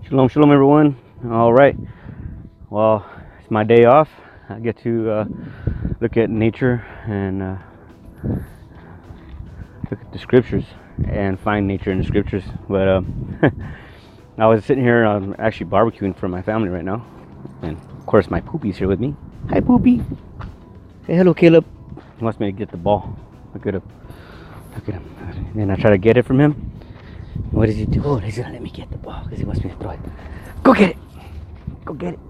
Shalom, shalom, everyone. All right. Well, it's my day off. I get to look at nature and look at the scriptures and find nature in the scriptures. But I was sitting here, actually barbecuing for my family right now, and of course my Poopy's here with me. Hi, Poopy. Say hello, Caleb. He wants me to get the ball. Look at him. Look at him. And I try to get it from him. What does he do? Oh, he's gonna let me get the ball because he wants me to throw it. Go get it. Go get it.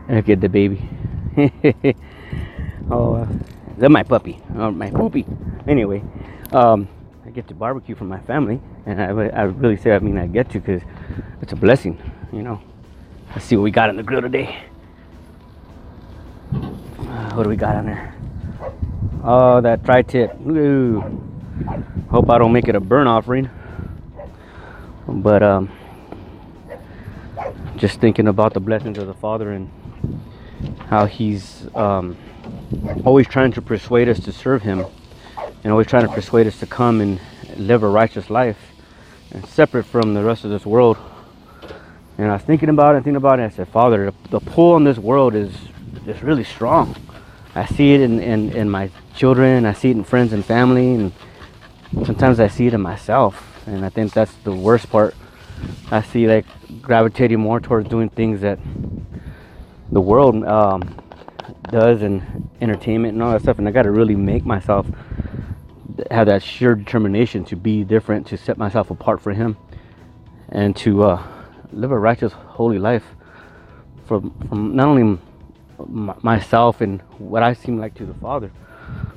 Look at the baby. Oh, that's my puppy. Oh, my Poopy. Anyway, I get to barbecue for my family, and I really say I get to because it's a blessing, you know. Let's see what we got on the grill today. What do we got on there? Oh, that TriTip. Ooh. Hope I don't make it a burn offering. But just thinking about the blessings of the Father and how He's always trying to persuade us to serve Him, and always trying to persuade us to come and live a righteous life and separate from the rest of this world. And I was thinking about it, and I said, Father, the pull on this world is really strong. I see it in my children, I see it in friends and family, and sometimes I see it in myself. And I think that's the worst part. I see like gravitating more towards doing things that the world does, and entertainment and all that stuff. And I got to really make myself have that sheer determination to be different, to set myself apart for Him, and to live a righteous, holy life from not only myself and what I seem like to the Father,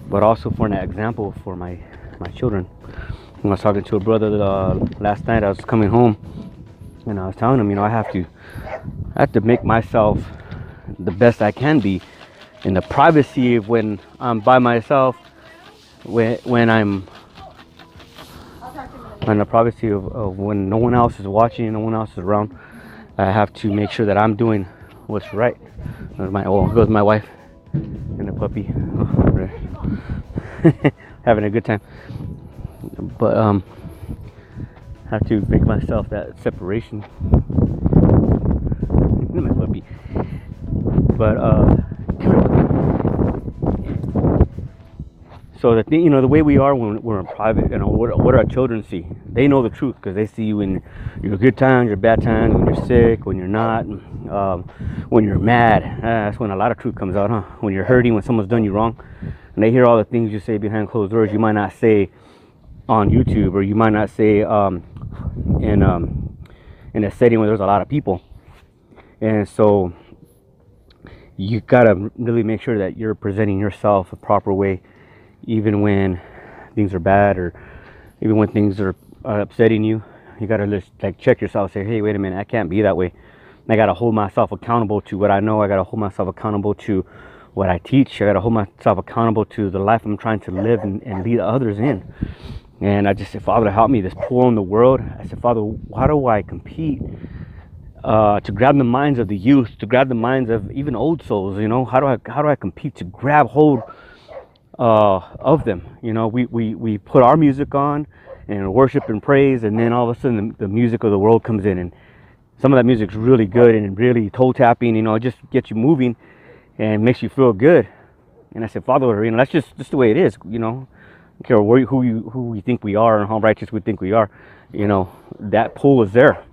but also for an example for my children. I was talking to a brother last night. I was coming home, and I was telling him, I have to make myself the best I can be in the privacy of when I'm by myself, when I'm in the privacy of when no one else is watching, no one else is around. I have to make sure that I'm doing what's right. Here goes my wife and the puppy. Having a good time. But I have to make myself that separation. My puppy. But so the thing, the way we are when we're in private, what our children see. They know the truth because they see you in your good times, your bad times, when you're sick, when you're not, when you're mad. That's when a lot of truth comes out, huh? When you're hurting, when someone's done you wrong, and they hear all the things you say behind closed doors. You might not say on YouTube, or you might not say in a setting where there's a lot of people. And so you gotta really make sure that you're presenting yourself a proper way, even when things are bad, or even when things are upsetting you. You gotta just check yourself, say, hey, wait a minute, I can't be that way. I gotta hold myself accountable to what I know. I gotta hold myself accountable to what I teach. I gotta hold myself accountable to the life I'm trying to live and lead others in. And I just said, Father, help me, this pull in the world. I said, Father, how do I compete to grab the minds of the youth, to grab the minds of even old souls? How do I compete to grab hold of them? We put our music on and worship and praise, and then all of a sudden the music of the world comes in, and some of that music's really good and really toe tapping. It just gets you moving and makes you feel good. And I said, Father, that's just the way it is. I don't care who we think we are and how righteous we think we are. That pull is there.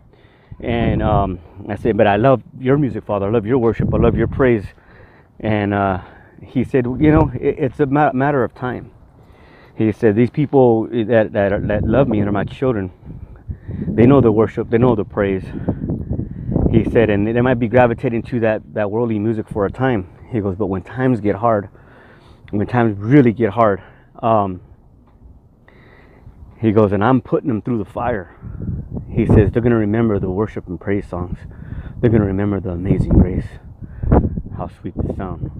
And I said, but I love your music, Father. I love your worship. I love your praise. And he said, it's a matter of time. He said, these people that love me and are my children, they know the worship, they know the praise. He said, and they might be gravitating to that worldly music for a time. He goes, but when times get hard, when times really get hard, he goes, and I'm putting them through the fire. He says, they're going to remember the worship and praise songs. They're going to remember the amazing grace. How sweet the sound.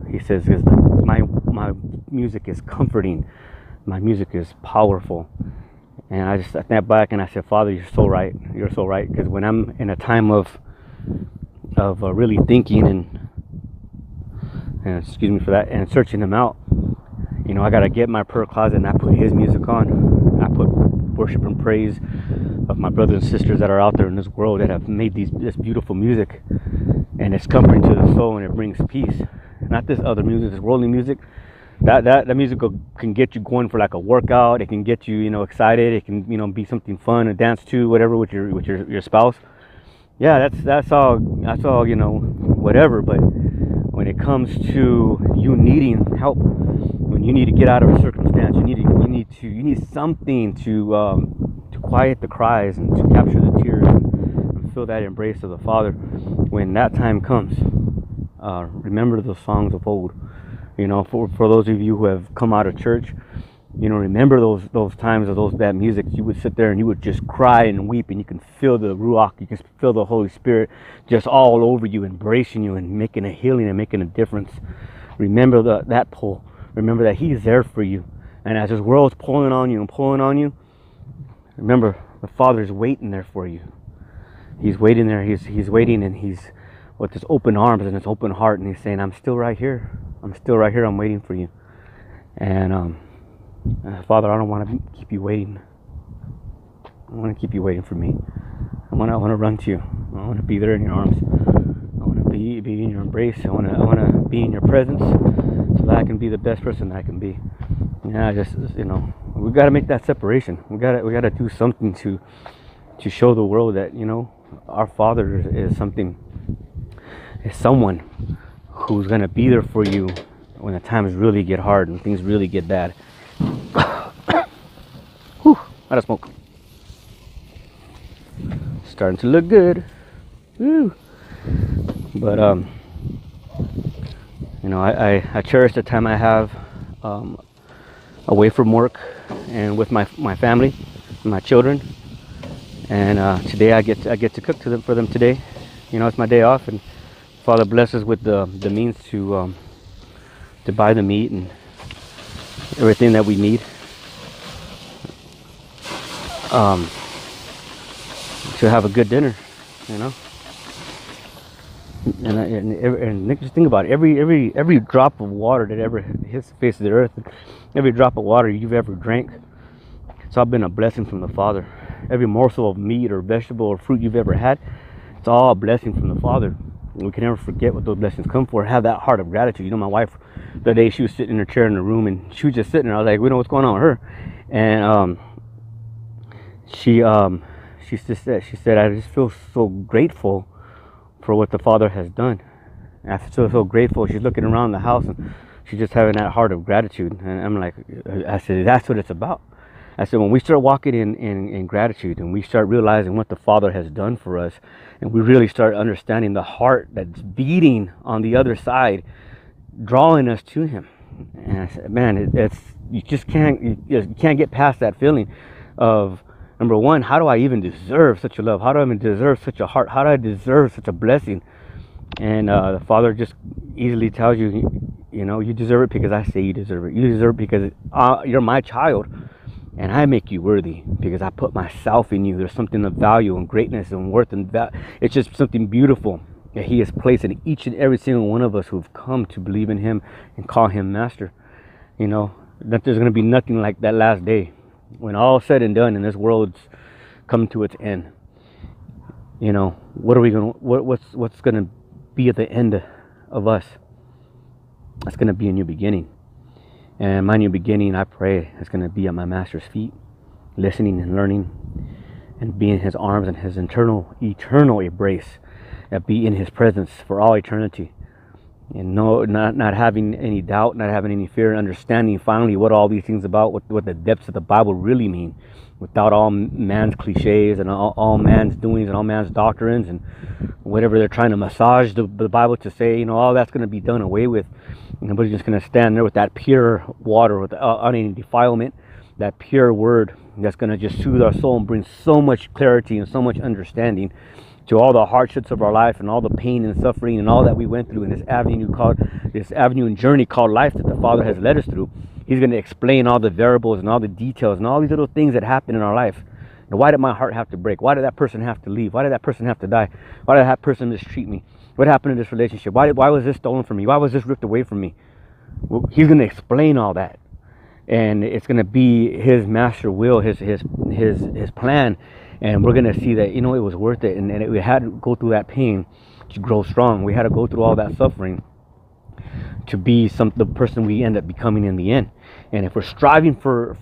He says, my music is comforting. My music is powerful. And I stepped back and I said, Father, you're so right. You're so right. Because when I'm in a time of really thinking and excuse me for that, and searching Him out, I gotta get my prayer closet and I put his music on. I put worship and praise of my brothers and sisters that are out there in this world that have made this beautiful music, and it's comforting to the soul and it brings peace. Not this other music, this worldly music. That music can get you going for like a workout. It can get you, excited. It can, be something fun to dance to, whatever, with your spouse. Yeah, that's all, whatever. But when it comes to you needing help, when you need to get out of a circumstance, you need something to quiet the cries and to capture the tears and feel that embrace of the Father. When that time comes, remember the songs of old. For those of you who have come out of church, remember those times of those bad music. You would sit there and you would just cry and weep, and you can feel the Ruach, you can feel the Holy Spirit just all over you, embracing you and making a healing and making a difference. Remember that pull. Remember that He's there for you. And as this world's pulling on you, remember the Father's waiting there for you. He's waiting there. He's waiting, and He's with His open arms and His open heart, and He's saying, I'm still right here. I'm still right here. I'm waiting for you. And Father, I don't want to keep you waiting. I want to keep you waiting for me. I want to run to you. I want to be there in your arms. I want to be in your embrace. I want to be in your presence, so that I can be the best person that I can be. Yeah, we got to make that separation. We got to do something to show the world that our Father is someone who's gonna be there for you when the times really get hard and things really get bad. Whew, out of smoke. Starting to look good. Woo. But I cherish the time I have away from work and with my family and my children. And today I get to cook for them today. It's my day off, and Father blesses with the means to buy the meat and everything that we need to have a good dinner, And Nick, just think about it. Every drop of water that ever hits the face of the earth, every drop of water you've ever drank, it's all been a blessing from the Father. Every morsel of meat or vegetable or fruit you've ever had, it's all a blessing from the Father. We can never forget what those blessings come for. Have that heart of gratitude. My wife, the day she was sitting in her chair in the room, and she was just sitting there. I was like, we know what's going on with her. And she said, I just feel so grateful for what the Father has done. And I feel so grateful. She's looking around the house and she's just having that heart of gratitude. And I'm like, I said, that's what it's about. I said, when we start walking in gratitude and we start realizing what the Father has done for us, and we really start understanding the heart that's beating on the other side, drawing us to Him. And I said, man, you just can't get past that feeling of, number one, how do I even deserve such a love? How do I even deserve such a heart? How do I deserve such a blessing? And the Father just easily tells you, you deserve it because I say you deserve it. You deserve it because you're my child. And I make you worthy because I put myself in you. There's something of value and greatness and worth and it's just something beautiful that He has placed in each and every single one of us who've come to believe in Him and call Him Master. That there's going to be nothing like that last day when all said and done and this world's come to its end. What's going to be at the end of us? That's going to be a new beginning. And my new beginning, I pray, is going to be at my Master's feet, listening and learning, and be in His arms and His eternal embrace, and be in His presence for all eternity. And not having any doubt, not having any fear, understanding finally what all these things about, what the depths of the Bible really mean, without all man's cliches and all man's doings and all man's doctrines and whatever they're trying to massage the Bible to say. All that's going to be done away with. Nobody's just going to stand there with that pure water, without any defilement, that pure word that's going to just soothe our soul and bring so much clarity and so much understanding to all the hardships of our life and all the pain and suffering and all that we went through in this avenue and journey called life that the Father has led us through. He's going to explain all the variables and all the details and all these little things that happen in our life. And why did my heart have to break? Why did that person have to leave? Why did that person have to die? Why did that person mistreat me? What happened in this relationship? Why was this stolen from me? Why was this ripped away from me? Well, He's going to explain all that. and it's going to be his master will, his plan, and we're going to see that, it was worth it, and we had to go through that pain to grow strong. We had to go through all that suffering to be the person we end up becoming in the end. And if we're striving for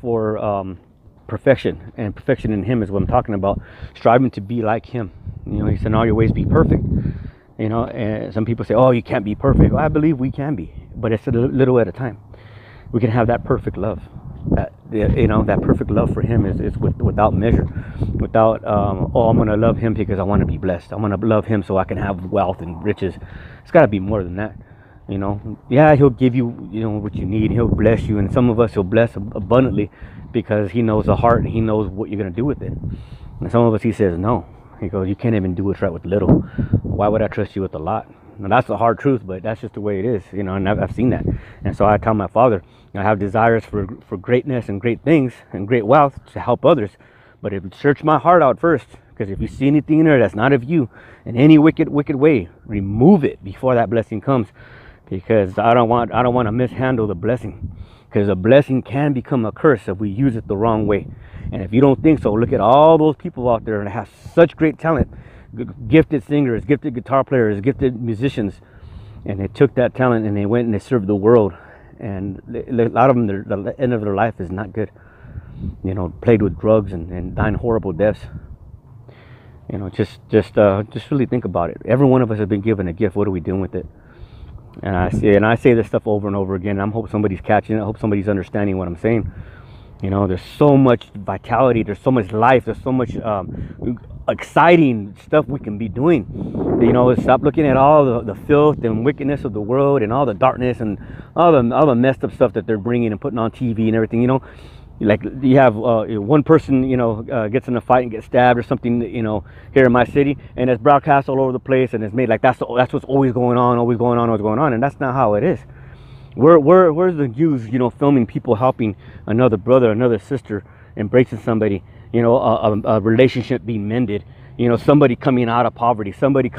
perfection, and perfection in him is what I'm talking about, striving to be like him. He said, in all your ways be perfect. And some people say, oh, you can't be perfect. Well, I believe we can be, but it's a little at a time. We can have that perfect love. That perfect love for him is without measure, without I'm gonna love him because I want to be blessed. I'm gonna love him so I can have wealth and riches. It's got to be more than that. Yeah, he'll give you what you need. He'll bless you, and some of us he'll bless abundantly because he knows the heart and he knows what you're gonna do with it. And some of us he says no. He goes, you can't even do what's right with little. Why would I trust you with a lot? Now, that's the hard truth, but that's just the way it is, and I've seen that. And so I tell my father, I have desires for greatness and great things and great wealth to help others. But search my heart out first, because if you see anything in there that's not of you, in any wicked way, remove it before that blessing comes. Because I don't want to mishandle the blessing. Because a blessing can become a curse if we use it the wrong way. And if you don't think so, look at all those people out there that have such great talent. Gifted singers, gifted guitar players, gifted musicians, and they took that talent and they went and they served the world, and a lot of them, the end of their life is not good. Played with drugs and dying horrible deaths. Just really think about it. Every one of us has been given a gift. What are we doing with it? And I say this stuff over and over again. I hope somebody's catching it. I hope somebody's understanding what I'm saying. There's so much vitality. There's so much life. There's so much exciting stuff we can be doing. Stop looking at all the filth and wickedness of the world and all the darkness and all the messed up stuff that they're bringing and putting on TV and everything. Like you have one person gets in a fight and gets stabbed or something, here in my city, and it's broadcast all over the place, and it's made like that's what's always going on, and that's not how it is. Where's the news, filming people helping another brother, another sister, embracing somebody, a relationship being mended, somebody coming out of poverty, somebody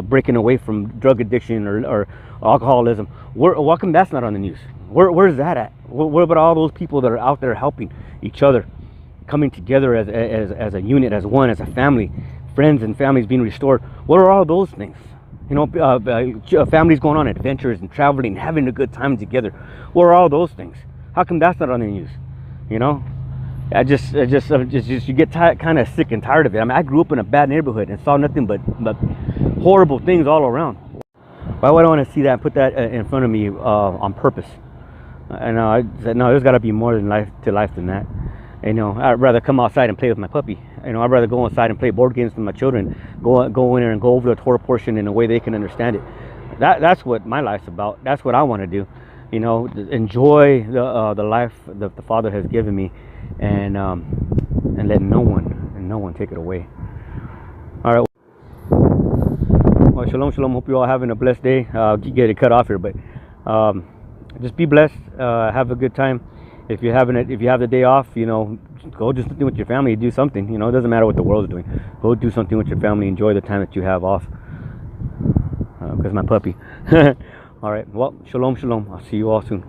breaking away from drug addiction or alcoholism. How come that's not on the news? Where's that at? What about all those people that are out there helping each other, coming together as a unit, as one, as a family, friends and families being restored? What are all those things? Families going on adventures and traveling, having a good time together. What are all those things? How come that's not on the news? You get kind of sick and tired of it. I mean, I grew up in a bad neighborhood and saw nothing but horrible things all around. Why would I want to see that and put that in front of me on purpose? And I said, no, there's got to be more than life than that. I'd rather come outside and play with my puppy. I'd rather go inside and play board games with my children. Go in there and go over the Torah portion in a way they can understand it. That's what my life's about. That's what I want to do. Enjoy the life that the Father has given me, and let no one take it away. All right. Well, shalom. Hope you all having a blessed day. I'll get it cut off here, but just be blessed. Have a good time. If you have the day off, go do something with your family. Do something. It doesn't matter what the world is doing. Go do something with your family. Enjoy the time that you have off. Because my puppy. All right. Well, shalom. I'll see you all soon.